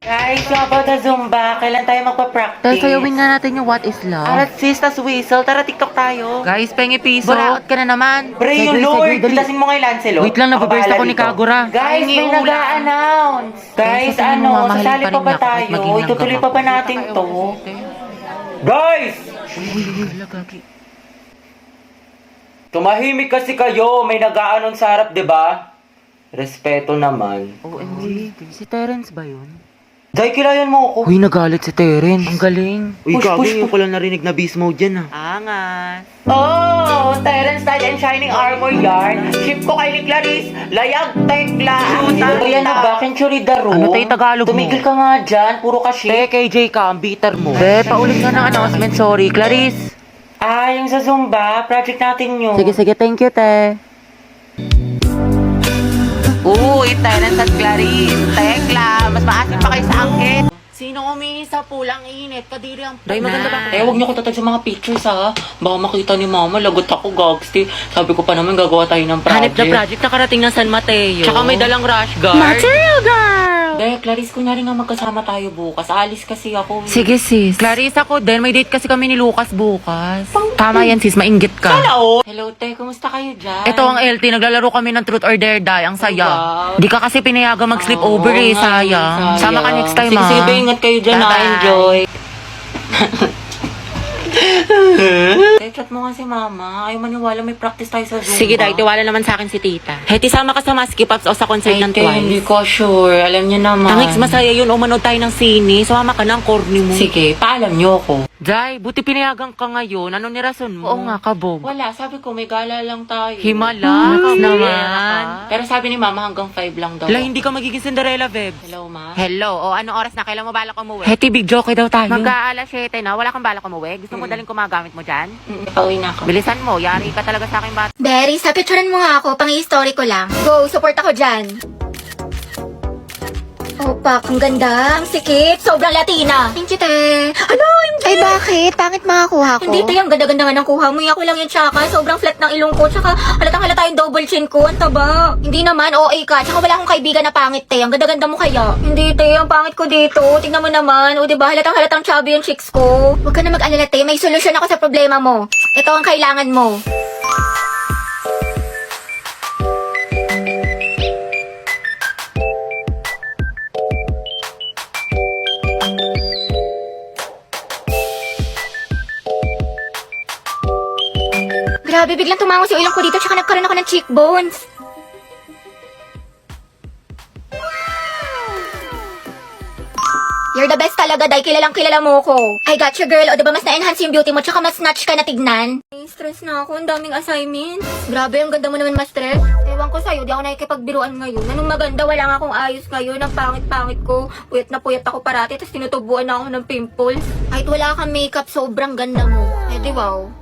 Guys, yung about the Zumba, kailan tayo magpa-practice? Tapos sayawin nga natin yung What is Love. Arat sis, tas whistle, tara TikTok tayo. Guys, pengi piso. Buraot ka na naman. Bre, yung Lord, dasin mo kay Lancelot. Wait lang, nababurst ako ni Kagura. Guys, may nag-a-announce. Guys, sasali pa ba tayo? Itutuloy pa ba natin to? Guys! Tumahimik kasi kayo, may nag-a-announce sa harap, diba? Respeto naman. OMG, si Terence ba yun? Day, kilayan mo ako. Uy, nagalit si Terence. Ang galing. Uy, gagi, ko lang narinig na beast mode dyan Angas. Oh, Terence Tide and Shining Armor Yarn. Ship ko kay ni Clarice. Layag, tekla. Yan na ba? Kenchuri daro. Ano tayo Tagalog mo? Tumigil ka nga dyan. Puro ka ship. KJ ka, ang bitter mo. Paulit nga ng announcement. Sorry, Clarice. Yung sa Zumba, project natin yun. Sige, thank you, te. Uy, Terence at Clarice. Tekla, mas maasin pa kayo sa angkin. Sino umihi sa pulang init? Kadiri ang Day, maganda ba? Huwag niyo ko tatag sa mga pictures, ha? Baka makita ni Mama, lagot ako, gagsti. Sabi ko pa naman, gagawa tayo ng project. Hanip na project nakarating ng San Mateo. Tsaka may dalang rush guard. Material girl! Day, Clarice, kunyari nga magkasama tayo bukas. Alis kasi ako. Sige sis. Clarice ako din, may date kasi kami ni Lucas bukas. Tama yan sis, mainggit ka. Hello, te. Kumusta kayo dyan? Ito ang LT, naglalaro kami ng Truth or Dare Die. Ang saya. Wow. Di ka kasi pinayaga mag-sleep over eh, sayang. Sama ka next time, Sige, sige, ingat kayo dyan, Bye-bye. Enjoy. Chat mo nga si Mama. Ayaw maniwala, may practice tayo sa Zumba. Sige, Day, tiwala naman sa akin si Tita. Heti, sama ka sa Maski Pops o sa concert ng Twice. Hindi ko sure. Alam niyo naman. Tangix, masaya yun. O manood tayo ng sine. Sumama ka ng corny mo. Sige, paalam niyo ako. Day, buti pinayagan ka ngayon. Ano ni rason mo? Oo nga, kabog. Wala, sabi ko may gala lang tayo. Himala. Naman. Pero sabi ni Mama hanggang 5 lang daw. Hala, hindi ka magiging Cinderella, Vebs. Hello, Ma. Hello. O, anong oras na? Kailan mo balak umuwi? Heti, big joke daw tayo. Mag-aalas 7 na. Wala kang balak umuwi? Gusto mo daling kumagamit mo dyan? Pauwi na ako. Bilisan mo. Yari ka talaga sa akin, bata. Berry, sa picturean mo nga ako, pang-i-story ko lang. Go, support ako dyan. Opak, ang ganda, ang sikip, sobrang Latina. Thank you, te. Ano, MJ? Ay, bakit? Pangit makakuha ko? Hindi, te, ang ganda-ganda nga ng kuha mo. Ako lang yung tsaka, sobrang flat ng ilong ko, tsaka halatang halata yung double chin ko, ang taba. Hindi naman, OA ka, tsaka wala akong kaibigan na pangit, te. Ang ganda-ganda mo kaya. Hindi, te, ang pangit ko dito. Tingnan mo naman, o diba, halatang chubby yung chicks ko. Huwag ka na mag-alala, te, may solusyon ako sa problema mo. Ito ang kailangan mo. Grabe, biglang tumango si ilong ko dito tsaka nagkaroon ako ng cheekbones. You're the best talaga, Day. Kilalang kilala mo ko. I got you, girl. O, diba mas na-enhance yung beauty mo tsaka mas snatch ka na tignan? Stress na ako. Ang daming assignments. Grabe, ang ganda mo naman ma-stress. Ewan ko sa'yo, di ako nakikipagbiruan ngayon. Anong maganda, wala nga akong ayos ngayon. Ang pangit-pangit ko. Puyat na puyat ako parati, tapos tinutubuan na ako ng pimples. Kahit wala kang makeup, sobrang ganda mo. Eh, di wow.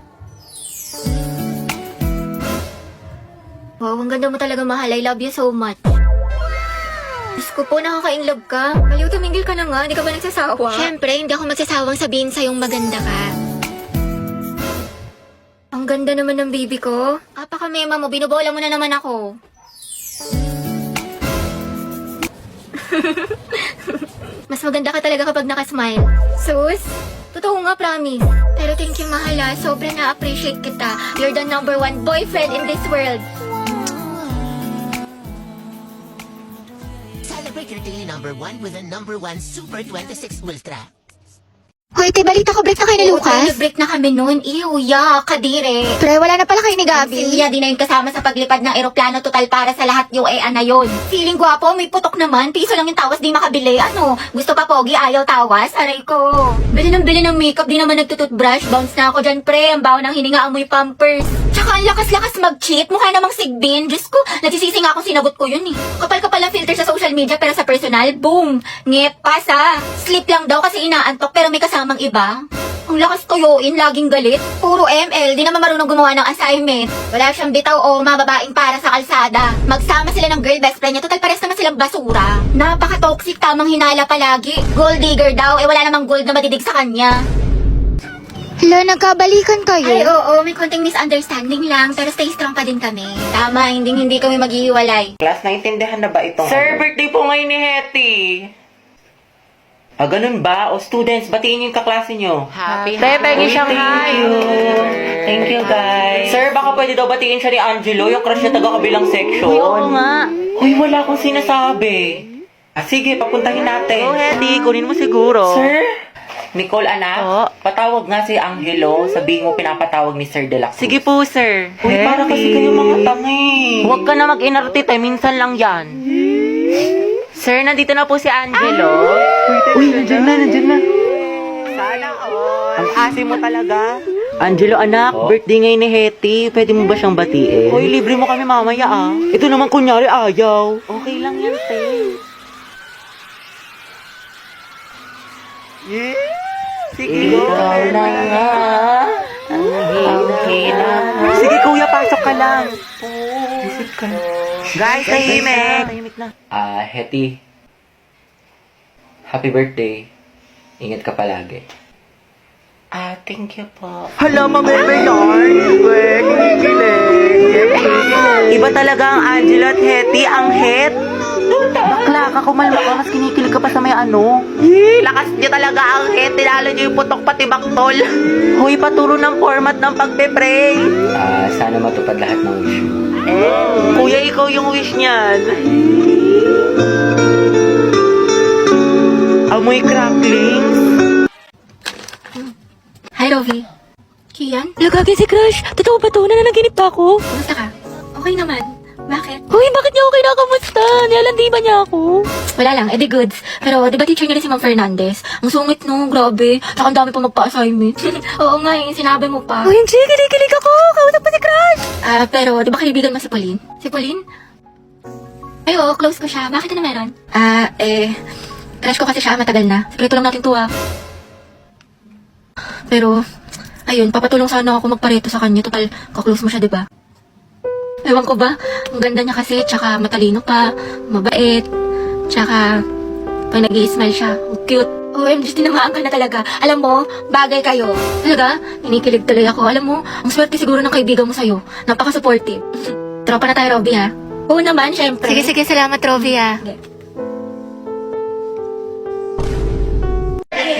Wow, ang ganda mo talaga, mahal. I love you so much. Diyos ko po, nakaka-inlove ka. Baliw, tumingil ka na nga. Hindi ka ba nagsasawa? Siyempre, hindi ako magsasawang sabihin sa'yong maganda ka. Ang ganda naman ng baby ko. Apaka-mema mo, binubola mo na naman ako. Mas maganda ka talaga kapag nakasmile. Sus? Totoo nga, promise. Pero thank you, mahala. Sobrang na-appreciate kita. You're the #1 boyfriend in this world. Celebrate your daily #1 with a #1 Super 26 Ultra. Hoy, te, balita ko, break na kayo ni Lucas? Nag-break na kami noon. Ew, kadire. Pre, wala na pala kayo ni Gabi. Silya, di na yung kasama sa paglipad ng eroplano total para sa lahat yung na yun. Feeling gwapo, may putok naman. Piso lang yung tawas, di makabili. Ano? Gusto pa pogi, ayaw tawas? Aray ko. Bili ng makeup, di naman nagtututbrush. Bounce na ako dyan, pre. Ang baho ng hininga, amoy pampers. Tsaka ang lakas-lakas mag-cheat. Mukha namang sigbin. Diyos ko, nagsisisi nga akong sinagot ko yun eh. Kapal-kapal ang filter sa social media pero sa personal, boom! Ngep, pasa. Sleep lang daw kasi inaantok pero may kasamang iba. Ang lakas tuyuin, laging galit. Puro ML, di naman marunong gumawa ng assignment. Wala siyang bitaw o mababaing para sa kalsada. Magsama sila ng girl best friend niya, total pares naman silang basura. Napaka-toxic, tamang hinala palagi. Gold digger daw, wala namang gold na madidig sa kanya. Hala, nagkabalikan Ay, kayo? oo, may konting misunderstanding lang, pero stay strong pa din kami. Tama, hindi kami maghihiwalay. Class, naintindihan na ba itong... Sir, birthday po ngayon ni Hetty. Ganun ba? O students, batiin yung kaklase nyo. Happy Uy, Pengi Shanghai. Thank you, guys. Sir, baka pwede daw batiin siya ni Angelo, yung crush niya taga-kabilang section. Uy, oo nga. Uy, wala akong sinasabi. Sige, papuntahin natin. Oh, Hetty, kunin mo siguro. Sir? Nicole, anak, Oo. patawag nga si Angelo. Sabihin mo pinapatawag ni Sir De La Cruz. Sige po, sir. Uy, para kasi kayo mga tangi. Huwag ka na mag-inarte, minsan lang yan. Sir, nandito na po si Angelo. Uy, nandiyan na. Sana all. Ang asim mo talaga. Angelo, anak, birthday ngayon ni Hetty. Pwede mo ba siyang batiin? Uy, libre mo kami mamaya ah. Ito naman kunyari ayaw. Okay lang yan, te. Sige, Ikaw na nga. Ang hirap. Sige, kuya, pasok ka lang. Isip ka na. Guys, tahimik na. Hetty. Happy birthday. Ingat ka palagi. Thank you po. Hala, mabebe yarn. Iba talaga ang Angelo at Hetty, ang het. Bakla ka, kumalma ka, mas kinikilig ka pa sa may ano. Lakas niyo talaga ang het, tinalo niyo yung putok pati baktol. Hoy, paturo ng format ng pagpe-pray. Sana matupad lahat ng wish mo. Kuya, ikaw yung wish niyan. Amoy cracklings. Hi, Rovi. Kian? Lagagi si Crush. Totoo ba to? Nananaginip pa ako? Kumusta ka? Okay naman. Bakit? Hoy, bakit niya ako kinakamusta? Nilalandi ba niya ako? Wala lang, edi goods. Pero, di ba teacher niya rin si Ma'am Fernandez? Ang sungit no, grabe. Tsaka ang dami pa magpa-assignment. Oo nga, yung sinabi mo pa. Hoy, hindi. Kinikilig ako. Kausap pa si Crush. Pero, di ba kaibigan mo si Pauline? Si Pauline? Ay, oo, close ko siya. Bakit ano meron? Crush ko kasi siya matagal na. Sekreto lang natin to Pero, ayun, papatulong sana ako magpareto sa kanya. Total, kaklose mo siya, di ba? Ewan ko ba, ang ganda niya kasi, tsaka matalino pa, mabait, tsaka pag nag-i-smile siya, ang cute. OMG, tinamaan ka na talaga. Alam mo, bagay kayo. Talaga, kinikilig tuloy ako. Alam mo, ang swerte siguro ng kaibigan mo sa'yo. Napaka-supportive. Tropa na tayo, Robby, ha? Oo naman, syempre. Sige, salamat, Rovi,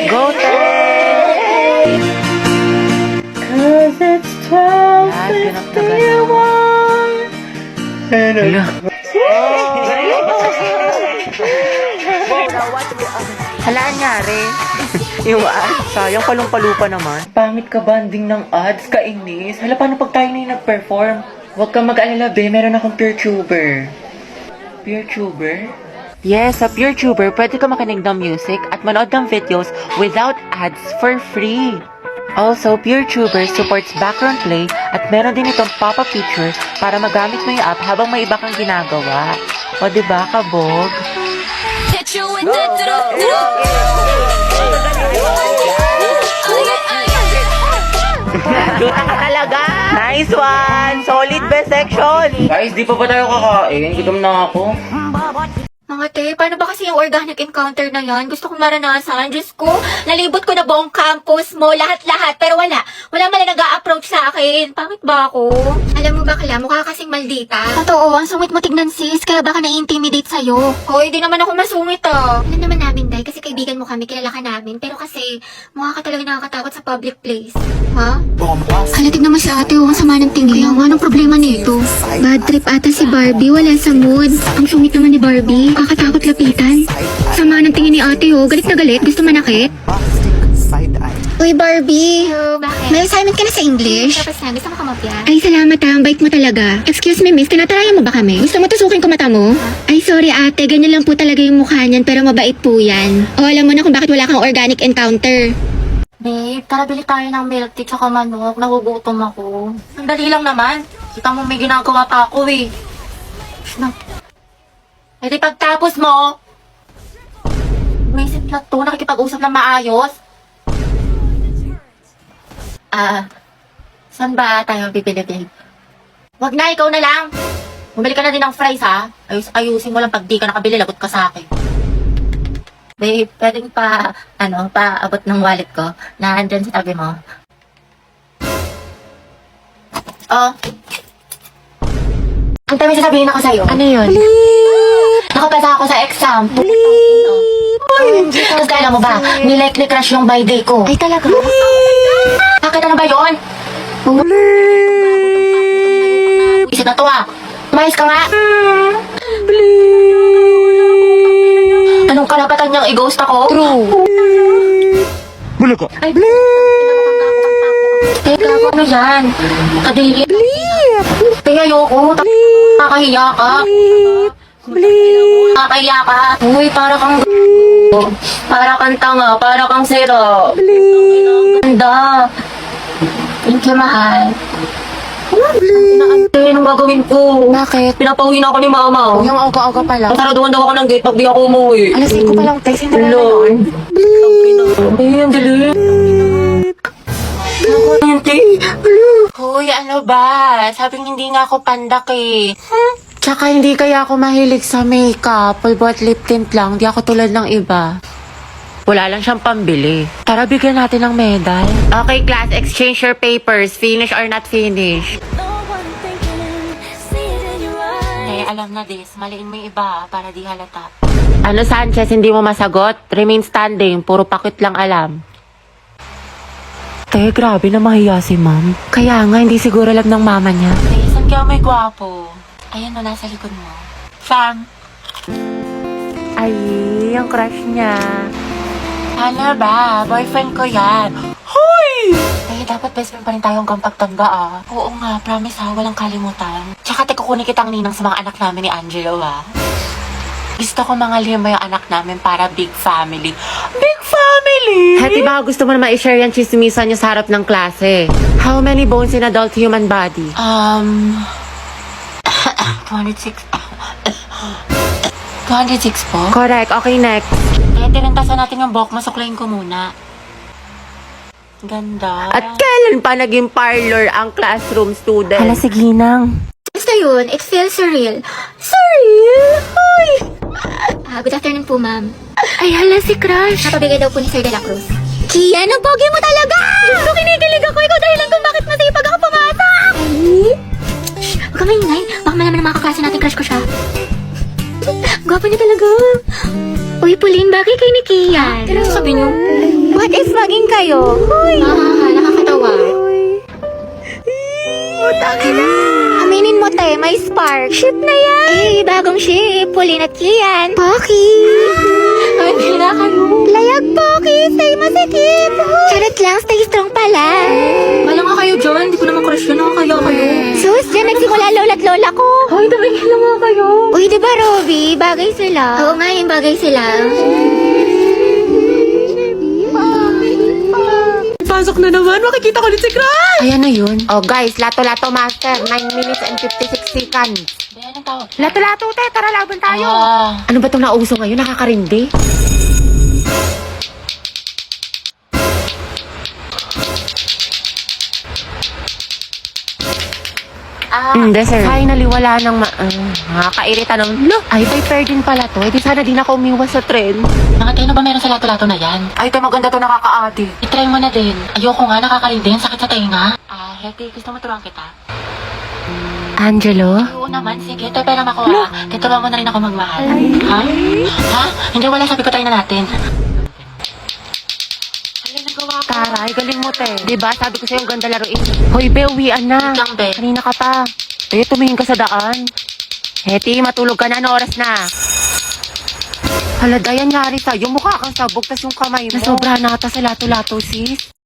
Go, te! Cause it's 12, Hala. Hala, anyari. Yung ads, sayang palong-palupa naman. Pangit ka banding ng ads, kainis. Hala, paano pag tayo na yung nag-perform? Huwag kang mag-alala, be. Meron akong PureTuber. PureTuber? Yes, sa PureTuber, pwede ka makinig ng music at manood ng videos without ads for free. Also, PureTuber supports background play at meron din itong pop-up feature para magamit mo yung app habang may iba kang ginagawa. O, diba, kabog? Luta ka talaga! Nice one! Solid best section! Guys, di pa ba tayo kakain? Gutom na ako. Mga te, paano ba kasi yung organic encounter na yan? Gusto kong maranasan. Diyos ko, nalibot ko na buong campus mo, lahat-lahat. Pero wala man lang nag-a-approach sa akin. Pangit ba ako? Alam mo ba, Kala, mukha kasing maldita. Totoo, ang sungit mo tignan sis, kaya baka na-intimidate sa'yo. Hoy, di naman ako masungit Alam naman namin, Day, kasi kaibigan mo kami, kilala ka namin. Pero kasi, mukha ka talaga nakakatakot sa public place. Ha? Hala, tignan mo si ate, ang sama ng tingin. Kaya nga, anong problema nito? Bad trip ata si Barbie, wala sa mood. Ang sungit naman ni Barbie, kakatakot lapitan. Sama ng tingin ni ate, galit na galit, gusto manakit. Uy, Barbie, Bakit? may assignment ka na sa English? Tapos na, gusto mo kamapya? Ay, salamat ang bait mo talaga. Excuse me, miss, tinatarayan mo ba kami? Gusto mo tusukin ko mata mo? Ay, sorry ate, ganyan lang po talaga yung mukha niyan, pero mabait po yan. O, alam mo na kung bakit wala kang organic encounter. Babe, tara bili tayo ng milk tea tsaka manok. Nagugutom ako. Sandali lang naman. Kita mo may ginagawa pa ako eh. Eh di pagtapos mo, buwisit na to, nakikipag-usap na maayos. Saan ba tayo bibili, babe? Wag na, ikaw na lang. Bumili ka na din ng fries, ha? Ayusin mo lang pag di ka nakabili, lagot ka sa akin. Babe, pwedeng paabot ng wallet ko na andyan sa tabi mo. Oh. Ang dami sasabihin ako sa'yo. Ano yun? Nakapasa ako sa exam. Tapos kala mo ba, nilike ni crush yung by day ko. Ay, talaga? Bakit ano ba yun? Isip na to ah. Mais ka nga. Anong karapatan niyang i-ghost ako? True. Ay, teka, ano yan? Kadili. Kaya ayoko. Kakahiya ka. Kakahiya ka. Uy, para kang para kang tanga, para kang sira. Ganda. Thank you, mahal. Ante, anong gagawin ko? Bakit? Pinapauwi na ako ni mama. Yung aga-aga pa lang. Saraduhan daw ako ng gate pag di ako umuwi. Alas 5 pa lang, Tex. Hindi na Hello. yun. Ay, ang galing. Hoy, ano ba? Sabing hindi nga ako pandak eh. Tsaka hindi kaya ako mahilig sa makeup. Pulbot lip tint lang. Di ako tulad ng iba. Wala lang siyang pambili. Tara, bigyan natin ng medal. Okay, class, exchange your papers. Finish or not finish. Eh, alam na this. Maliin mo yung iba para di halata. Ano, Sanchez, hindi mo masagot? Remain standing. Puro pakit lang alam. Te, grabe na mahiya si ma'am. Kaya nga, hindi siguro alam ng mama niya. Te, saan kaya may gwapo? Ayan o, nasa likod mo. Sam. Ay, yung crush niya. Ano ba? Boyfriend ko yan. Hoy! Eh, dapat best friend pa rin tayo hanggang pagtanda ah. Oo nga, promise ha, walang kalimutan. Tsaka kukunin kitang ninang sa mga anak namin ni Angelo ah. Gusto ko mga lima yung anak namin para big family. Big family? Hati ba gusto mo na ma-share yan chismisan niyo sa harap ng klase? How many bones in adult human body? 206. 206 po? Correct. Okay, next. Eh, tinentasan natin yung buhok. Masuklayin ko muna. Ganda. At kailan pa naging parlor ang classroom student? Hala, sige nang. Basta yun, it feels surreal. Surreal? Hoy! Good afternoon po, ma'am. Ay, hala si Crush. Napabigay daw po ni Sir De La Cruz. Kian, ang pogi mo talaga! Gusto kinikilig ako. Ikaw dahilan kung bakit masipag ako pumasok. Huwag ka maingay. Baka malaman ng mga kaklase natin crush ko siya. Gwapo niya talaga. Uy, Pauline, bakit kayo ni Kian? Pero sabi niyo, What if maging kayo? nakakatawa. Aminin mo, te, may spark. Ship na yan. Eh, bagong ship. Pauline at Kian. Poki. Ay, bila kayo. Layag, Poki. Stay masikip. Charot lang, stay strong pala. Wala nga kayo dyan. Hindi ko naman crush yun. Nakakaya kayo. Sus, dyan nagsimula lola't lola ko. Hoy, tumigil na nga kayo. Uy, di ba, Robby? Bagay sila. Oo nga, yung bagay sila. Pasok na naman. Makikita ko ulit si Crush. Ayan na yun. Oh, guys. Lato-lato master. 9 minutes and 56 seconds. Bayan ang tawag. Lato-lato, te. Tara, laban tayo. Ano ba itong nauso ngayon? Nakakarindi. Hindi, sir. Finally, wala nang nakakairita ng, ay, paper din pala to. Eh, di sana din ako umiwas sa tren. Nakatay na ba meron sa lato-lato na yan? Ay, te, maganda to, nakakaati. I-try mo na din. Ayoko nga, nakakalindi. Ang sakit sa tenga. Heti, gusto mo turuan kita? Angelo? Oo naman, sige. Ito pera makuha. Tuturuan mo na rin ako magmahal. Ha? Ha? Hindi, wala. Sabi ko tayo na natin. Alay, nagawa ko. Taray, galing mo, te. Diba, sabi ko sa'yo, ang ganda laruin. Hoy, be, uwian na. Wait lang, be. Kanina ka pa. Eh, tumingin ka sa daan. Heti, matulog ka na. Ano oras na? Hala, Dayan, yari sa'yo. Mukha kang sabog, tas yung kamay mo. Nasobra na ata sa lato-lato, sis.